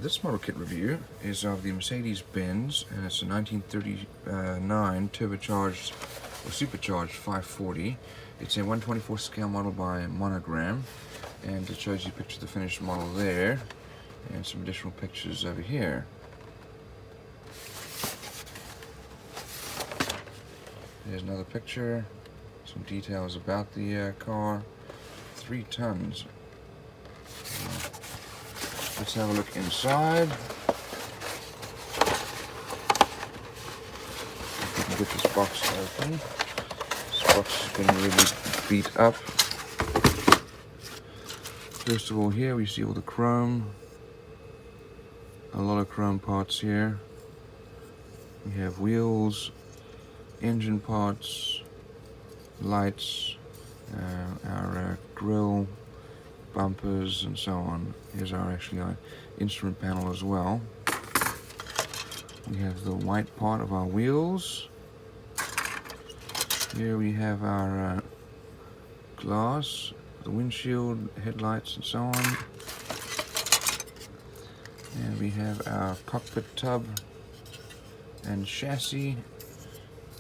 This model kit review is of the Mercedes Benz, and it's a 1939 turbocharged or supercharged 540. It's a 1/24 scale model by Monogram, and it shows you a picture of the finished model there, and some additional pictures over here. Here's another picture, some details about the car. 3 tons. Let's have a look inside. If we can get this box open. This box has been really beat up. First of all, here we see all the chrome. A lot of chrome parts here. We have wheels, engine parts, lights, our grille, bumpers, and so on. Here's our instrument panel as well. We have the white part of our wheels. Here we have our glass, the windshield, headlights, and so on. And we have our cockpit tub and chassis.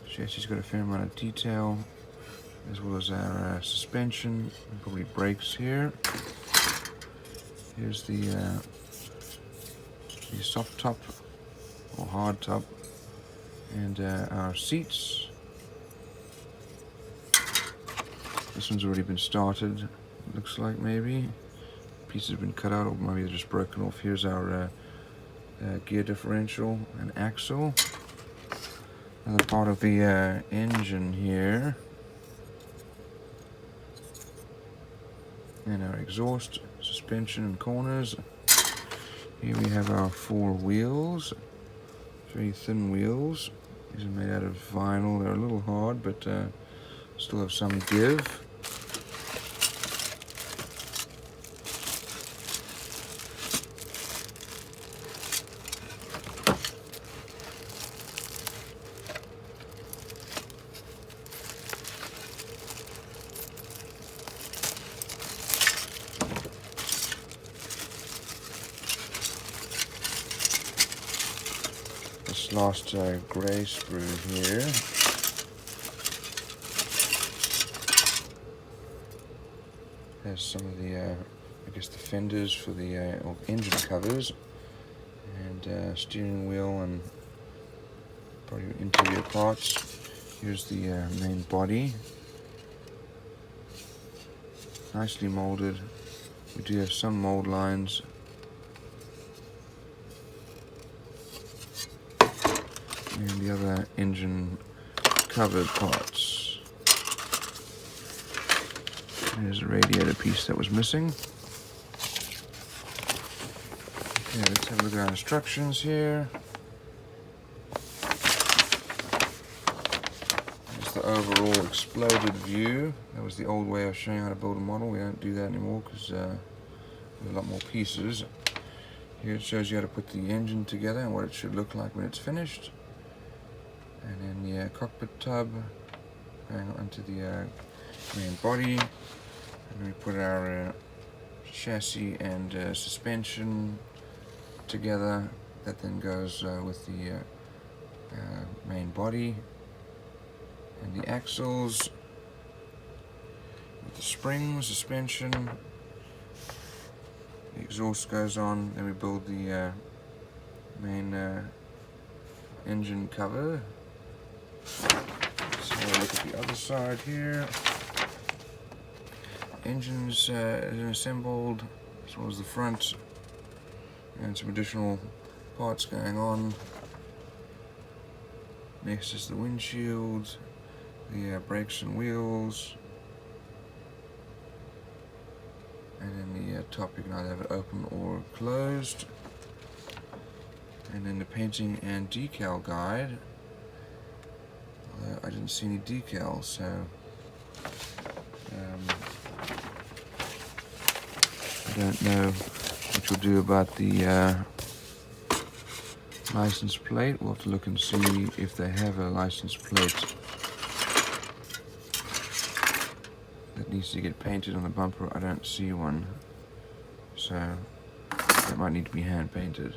Chassis's got a fair amount of detail, as well as our suspension, and probably brakes here. Here's the soft top or hard top, and our seats. This one's already been started, looks like. Maybe pieces have been cut out, or maybe they're just broken off. Here's our gear differential and axle. Another part of the engine here, and our exhaust, suspension, and corners. Here we have our 4 wheels, very thin wheels. These are made out of vinyl. They're a little hard, but still have some give. This last grey sprue here has some of the, I guess, the fenders for the engine covers, and steering wheel, and probably interior parts. Here's the main body, nicely molded. We do have some mold lines. And the other engine covered parts. There's a radiator piece that was missing. Okay, let's have a look at our instructions here. There's the overall exploded view. That was the old way of showing how to build a model. We don't do that anymore because we have a lot more pieces. Here it shows you how to put the engine together and what it should look like when it's finished. And then the cockpit tub going onto the main body, and we put our chassis and suspension together. That then goes with the main body, and the axles with the springs, suspension. The exhaust goes on. Then we build the main engine cover. So look at the other side here. Engine's assembled, as well as the front, and some additional parts going on. Next is the windshield, the brakes and wheels, and then the top, you can either have it open or closed. And then the painting and decal guide. I didn't see any decals, so I don't know what you'll do about the license plate. We'll have to look and see if they have a license plate that needs to get painted on the bumper. I don't see one, so it might need to be hand painted.